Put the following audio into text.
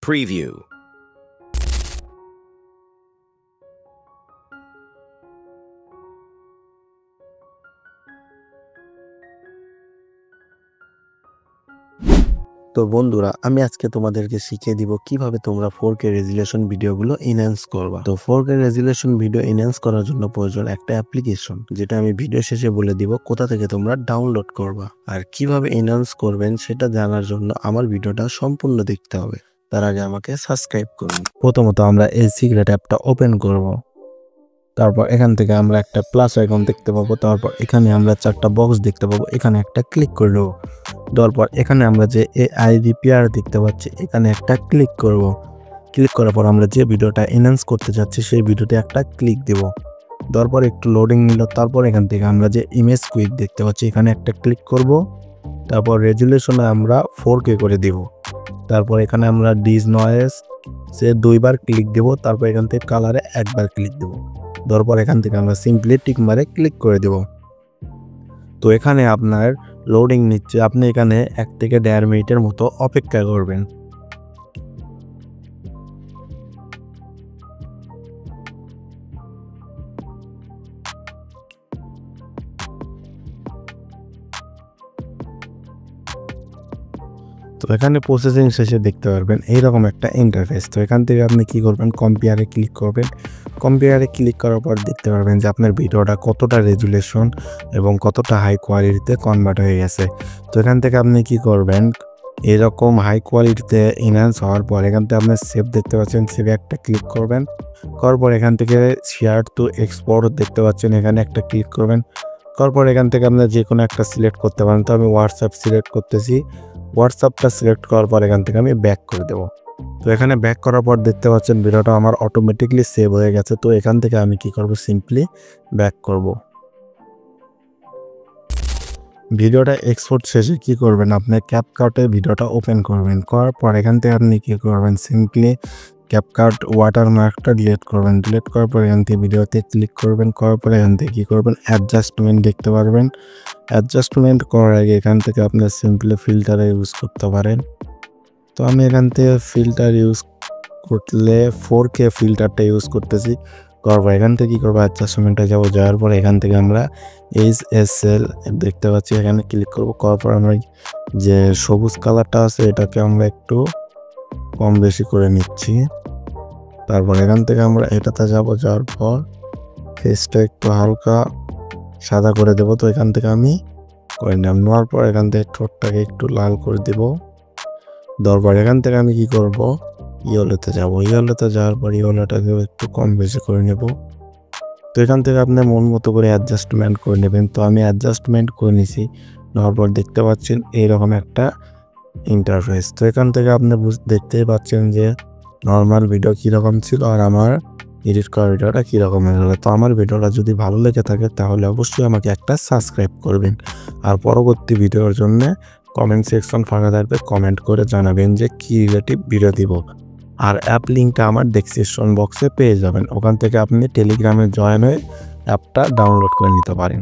Preview. তো বন্ধুরা, আমি আজকে তোমাদেরকে শিখিয়ে দিব কিভাবে তোমরা 4K রেজুলেশন ভিডিওগুলো এনহ্যান্স করবা। তো 4K রেজুলেশন ভিডিও এনহ্যান্স করার জন্য প্রয়োজন একটা অ্যাপ্লিকেশন, যেটা আমি ভিডিও শেষে বলে দিব কোথা থেকে তোমরা ডাউনলোড করবা। আর কিভাবে এনহ্যান্স করবেন সেটা জানার জন্য আমার ভিডিওটা সম্পূর্ণ দেখতে হবে। তার আগে আমাকে সাবস্ক্রাইব করুন। প্রথমত আমরা এই সিক্রেট অ্যাপটা ওপেন করব। তারপর এখান থেকে আমরা একটা প্লাস আইকন দেখতে পাবো। তারপর এখানে আমরা চারটা বক্স দেখতে পাবো, এখানে একটা ক্লিক করে দেবো। দেওয়ার পর এখানে আমরা যে এআই রিপেয়ার দেখতে পাচ্ছি, এখানে একটা ক্লিক করব। ক্লিক করার পর আমরা যে ভিডিওটা এনহ্যান্স করতে যাচ্ছি সেই ভিডিওতে একটা ক্লিক দেব। দেওয়ার পর একটু লোডিং নিল। তারপর এখান থেকে আমরা যে ইমেজ কুইক দেখতে পাচ্ছি, এখানে একটা ক্লিক করব। তারপর রেজুলেশনে আমরা 4K করে দেব। তারপর এখানে আমরা ডিজ নয়েজ সে 2বার ক্লিক দেব। তারপর এখান থেকে কালারে একবার ক্লিক দেব। দেওয়ার পর এখান থেকে আমরা সিম্পলি টিক মারে ক্লিক করে দেব। তো এখানে আপনার লোডিং নিচ্ছে, আপনি এখানে 1 থেকে 1.5 মিনিটের মতো অপেক্ষা করবেন। তো এখানে প্রসেসিং শেষে দেখতে পারবেন এইরকম একটা ইন্টারফেস। তো এখান থেকে আপনি কি করবেন, কম্পেয়ারে ক্লিক করবেন। কম্পেয়ারে ক্লিক করার পর দেখতে পারবেন যে আপনার ভিডিওটা কতটা রেজুলেশন এবং কতটা হাই কোয়ালিটিতে কনভার্ট হয়ে গেছে। তো এখান থেকে আপনি কি করবেন, এরকম হাই কোয়ালিটিতে এনহ্যান্স হওয়ার পর এখান থেকে আপনি সেভ দেখতে পাচ্ছেন, সেভে একটা ক্লিক করবেন। করার পর এখান থেকে শেয়ার টু এক্সপোর্ট দেখতে পাচ্ছেন, এখানে একটা ক্লিক করবেন। করার পর এখান থেকে আপনার যে কোনো একটা সিলেক্ট করতে পারেন। তো আমি হোয়াটসঅ্যাপ সিলেক্ট করতেছি। হোয়াটসঅ্যাপটা সিলেক্ট করার পর এখান থেকে আমি ব্যাক করে দেবো। তো এখানে ব্যাক করার পর দেখতে পাচ্ছেন ভিডিওটা আমার অটোমেটিকলি সেভ হয়ে গেছে। তো এখান থেকে আমি কি করব, সিম্পলি ব্যাক করব। ভিডিওটা এক্সপোর্ট শেষে কি করবেন, আপনি ক্যাপকাটে ভিডিওটা ওপেন করবেন। করার পর এখান থেকে আপনি কি করবেন, সিম্পলি ক্যাপকাট ওয়াটারমার্কটা ডিলিট করবেন। ডিলিট করার পর এখান থেকে ভিডিওতে ক্লিক করবেন। করার পরে এখান থেকে কী করবেন, অ্যাডজাস্টমেন্ট দেখতে পারবেন। অ্যাডজাস্টমেন্ট করার আগে এখান থেকে আপনার সিম্পলি ফিল্টারে ইউজ করতে পারেন। তো আমি এখান থেকে ফিল্টার ইউজ করলে 4K ফিল্টারটা ইউজ করতেছি। করবো এখান থেকে কী করবো, অ্যাডজাস্টমেন্টে যাবো। যাওয়ার পর এখান থেকে আমরা HSL দেখতে পাচ্ছি, এখানে ক্লিক করবো। করার পর আমরা যে সবুজ কালারটা আছে এটাকে আমরা একটু কম বেশি করে নিচ্ছি। তারপর এখান থেকে আমরা এটাতে যাবো। যাওয়ার পর ফেসটা একটু হালকা সাদা করে দেবো। তো এখান থেকে আমি করে নিলাম। নেওয়ার পর এখান থেকে ঠোঁটটাকে একটু লাল করে দেবো। দেওয়ার পর এখান থেকে আমি কি করব, ইয়েলোতে যাব। ইয়েলোতে যাওয়ার পর ইয়েলোটাকেও একটু কম বেশি করে নেব। তো এখান থেকে আপনার মন মতো করে অ্যাডজাস্টমেন্ট করে নেবেন। তো আমি অ্যাডজাস্টমেন্ট করে নিছি। নেওয়ার পর দেখতে পাচ্ছেন এইরকম একটা ইন্টারফেস। তো এখান থেকে আপনি দেখতেই পাচ্ছেন যে নর্মাল ভিডিও কীরকম ছিল আর আমার এডিট করা ভিডিওটা কীরকম হয়ে গেলো। তো আমার ভিডিওটা যদি ভালো লেগে থাকে তাহলে অবশ্যই আমাকে একটা সাবস্ক্রাইব করবেন। আর পরবর্তী ভিডিওর জন্য কমেন্ট সেকশন ফাঁকা থাকবে, কমেন্ট করে জানাবেন যে কী রিলেটিভ ভিডিও দিব। আর অ্যাপ লিঙ্কটা আমার ডেসক্রিপশন বক্সে পেয়ে যাবেন, ওখান থেকে আপনি টেলিগ্রামে জয়েন হয়ে অ্যাপটা ডাউনলোড করে নিতে পারেন।